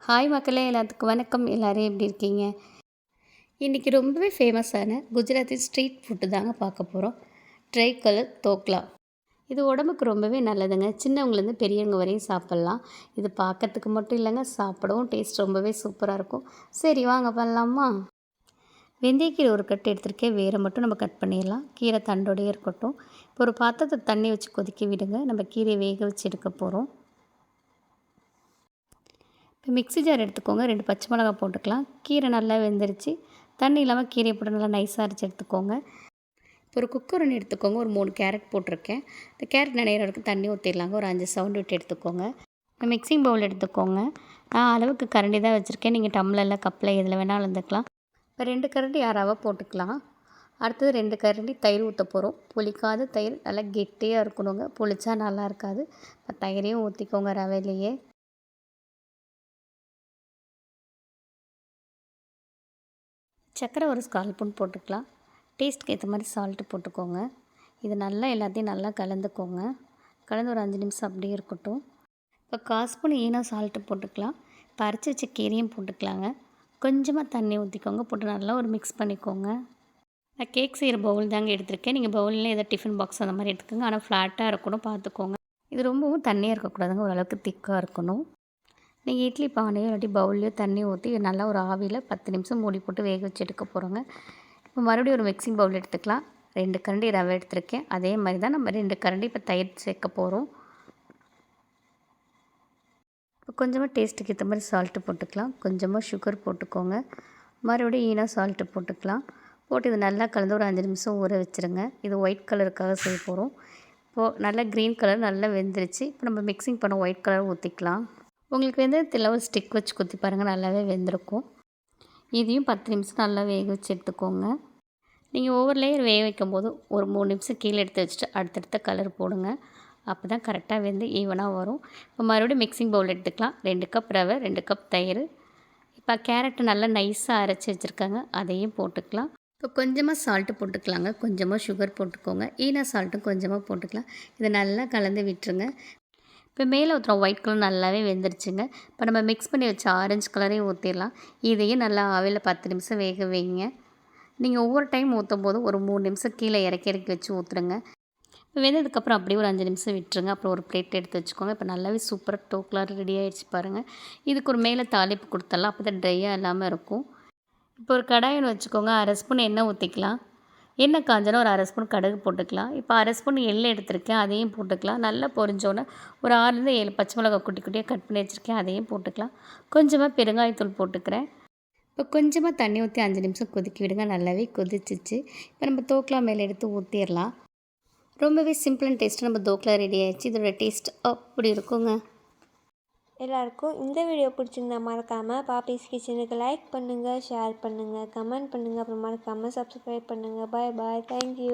Hi மக்களே, எல்லாத்துக்கும் வணக்கம். எல்லோரும் எப்படி இருக்கீங்க? இன்றைக்கி ரொம்பவே ஃபேமஸான குஜராத்தி ஸ்ட்ரீட் ஃபுட்டு தாங்க பார்க்க போகிறோம். Tricolour dhokla. இது உடம்புக்கு ரொம்பவே நல்லதுங்க. சின்னவங்கலேருந்து பெரியவங்க வரையும் சாப்பிட்லாம். இது பார்க்கறதுக்கு மட்டும் இல்லைங்க, சாப்பிடவும் டேஸ்ட் ரொம்பவே சூப்பராக இருக்கும். சரி வாங்க பண்ணலாமா? வெந்தயக்கீரை ஒரு கட்டு எடுத்துருக்கேன். வேரை மட்டும் நம்ம கட் பண்ணிடலாம். கீரை தண்டோடையே இருக்கட்டும். இப்போ ஒரு பாத்திரத்தை தண்ணி வச்சு கொதிக்க விடுங்க. நம்ம கீரையை வேக வச்சு எடுக்க போகிறோம். இப்போ மிக்ஸி ஜார் எடுத்துக்கோங்க. 2 பச்சை மிளகாய் போட்டுக்கலாம். கீரை நல்லா வெந்துருச்சு. தண்ணி இல்லாமல் கீரையை போட்டு நல்லா நைஸாக அரைச்சி எடுத்துக்கோங்க. இப்போ ஒரு குக்கர் ஒன்று எடுத்துக்கோங்க. ஒரு 3 கேரட் போட்டிருக்கேன். இந்த கேரட் நினைகிற அளவுக்கு தண்ணி ஊற்றிடலாங்க. ஒரு 5 சவுண்டு விட்டு எடுத்துக்கோங்க. இப்போ மிக்சிங் பவுல் எடுத்துக்கோங்க. நான் அளவுக்கு கரண்டி தான் வச்சுருக்கேன். நீங்கள் டம்ளரில் கப்பில் எதில் வேணாலும் இருந்துக்கலாம். இப்போ 2 கரண்டி ரவை போட்டுக்கலாம். அடுத்தது 2 கரண்டி தயிர் ஊற்ற போகிறோம். புளிக்காத தயிர், நல்லா கெட்டியாக இருக்கணுங்க. புளிச்சா நல்லா இருக்காது. இப்போ தயிரையும் ஊற்றிக்கோங்க ரவையிலேயே. சர்க்கரை ஒரு 1/4 ஸ்பூன் போட்டுக்கலாம். டேஸ்ட்டுக்கு ஏற்ற மாதிரி சால்ட்டு போட்டுக்கோங்க. இது நல்லா எல்லாத்தையும் நல்லா கலந்துக்கோங்க. கலந்து ஒரு 5 நிமிஷம் அப்படியே இருக்கட்டும். இப்போ 1/4 ஸ்பூன் ஈனோ சால்ட்டு போட்டுக்கலாம். இப்போ அரைச்சி வச்ச கீரையும் போட்டுக்கலாங்க. கொஞ்சமாக தண்ணி ஊற்றிக்கோங்க. போட்டு நல்லா ஒரு மிக்ஸ் பண்ணிக்கோங்க. நான் கேக் செய்கிற பவுல் தாங்க எடுத்திருக்கேன். நீங்கள் பவுலில் ஏதோ டிஃபன் பாக்ஸ் அந்த மாதிரி எடுத்துக்கோங்க. ஆனால் ஃப்ளாட்டாக இருக்கணும், பார்த்துக்கோங்க. இது ரொம்பவும் தண்ணியாக இருக்கக்கூடாதுங்க, ஓரளவுக்கு திக்காக இருக்கணும். நீங்கள் இட்லி பானையோ இல்லாட்டி பவுல்லையோ தண்ணி ஊற்றி நல்லா ஒரு ஆவியில் 10 நிமிஷம் மூடி போட்டு வேக வச்சு எடுக்க போகிறோங்க. இப்போ மறுபடியும் ஒரு மிக்சிங் பவுல் எடுத்துக்கலாம். 2 கரண்டி ரவை எடுத்திருக்கேன். அதே மாதிரி தான் நம்ம 2 கரண்டி இப்போ தயிர் சேர்க்க போகிறோம். இப்போ கொஞ்சமாக டேஸ்ட்டுக்கு ஏற்ற மாதிரி சால்ட்டு போட்டுக்கலாம். கொஞ்சமாக சுகர் போட்டுக்கோங்க. மறுபடியும் ஈனோ சால்ட்டு போட்டுக்கலாம். போட்டு இது நல்லா கலந்து ஒரு 5 நிமிஷம் ஊற வச்சுருங்க. இது ஒயிட் கலருக்காக செய்ய போகிறோம். இப்போது நல்லா க்ரீன் கலர் நல்லா வெந்துருச்சு. இப்போ நம்ம மிக்சிங் பண்ண ஒயிட் கலர் ஊற்றிக்கலாம். உங்களுக்கு வெந்தயத்தில் ஒரு ஸ்டிக் வச்சு குத்தி பாருங்கள், நல்லாவே வெந்திருக்கும். இதையும் 10 நிமிஷம் நல்லா வேக வச்சு எடுத்துக்கோங்க. நீங்கள் ஒவ்வொரு லேயர் வேக வைக்கும் போது ஒரு 3 நிமிஷம் கீழே எடுத்து வச்சுட்டு அடுத்தடுத்த கலர் போடுங்க. அப்போ தான் கரெக்டாக வெந்து ஈவனாக வரும். இப்போ மறுபடியும் மிக்சிங் பவுல் எடுத்துக்கலாம். 2 கப் ரவை, 2 கப் தயிர். இப்போ கேரட்டு நல்லா நைஸாக அரைச்சி வச்சுருக்காங்க, அதையும் போட்டுக்கலாம். இப்போ கொஞ்சமாக சால்ட்டு போட்டுக்கலாங்க. கொஞ்சமாக சுகர் போட்டுக்கோங்க. ஈனோ சால்ட்டும் கொஞ்சமாக போட்டுக்கலாம். இதை நல்லா கலந்து விட்டுருங்க. இப்போ மேலே ஊற்றுற ஒயிட் கலர் நல்லாவே வெந்துருச்சுங்க. இப்போ நம்ம மிக்ஸ் பண்ணி வச்ச ஆரஞ்சு கலரையும் ஊற்றிடலாம். இதையும் நல்லா ஆவியில் 10 நிமிஷம் வேக வைங்க. நீங்கள் ஒவ்வொரு டைம் ஊற்றும் போதும் ஒரு 3 நிமிஷம் கீழே இறக்கி வச்சு ஊற்றுருங்க. இப்போ வெந்ததுக்கப்புறம் அப்படியே ஒரு 5 நிமிஷம் விட்டுருங்க. அப்புறம் ஒரு பிளேட் எடுத்து வச்சுக்கோங்க. இப்போ நல்லாவே சூப்பராக டோக்லா ரெடி ஆகிடுச்சு பாருங்கள். இதுக்கு ஒரு மேலே தாளிப்பு கொடுத்துடலாம். அப்போ தான் ட்ரையாக இல்லாமல் இருக்கும். இப்போ ஒரு கடாயில் வச்சுக்கோங்க. 1/2 ஸ்பூன் எண்ணெய் ஊற்றிக்கலாம். எண்ணெய் காஞ்சோன்னா ஒரு 1/2 ஸ்பூன் கடுகு போட்டுக்கலாம். இப்போ 1/2 ஸ்பூன் எள்ளு எடுத்திருக்கேன், அதையும் போட்டுக்கலாம். நல்லா பொரிஞ்சோன்னே ஒரு 6லேருந்து 7 பச்சை மிளகாய் குட்டி குட்டியாக கட் பண்ணி வச்சுருக்கேன், அதையும் போட்டுக்கலாம். கொஞ்சமாக பெருங்காயத்தூள் போட்டுக்கிறேன். இப்போ கொஞ்சமாக தண்ணி ஊற்றி 5 நிமிஷம் கொதிக்க விடுங்க. நல்லாவே கொதிச்சிச்சு. இப்போ நம்ம தோக்லா மேலே எடுத்து ஊற்றிடலாம். ரொம்பவே சிம்பிள் அண்ட் டேஸ்ட்டு நம்ம தோக்லா ரெடி ஆகிடுச்சு. இதோட டேஸ்ட் அப்படி இருக்குங்க. எல்லாருக்கும் இந்த வீடியோ பிடிச்சிருந்தா மறக்காமல் பாப்பீஸ் கிச்சனுக்கு லைக் பண்ணுங்கள், ஷேர் பண்ணுங்கள், கமெண்ட் பண்ணுங்கள், அப்புறம் மறக்காமல் சப்ஸ்கிரைப் பண்ணுங்கள். பாய் பாய், தேங்க்யூ.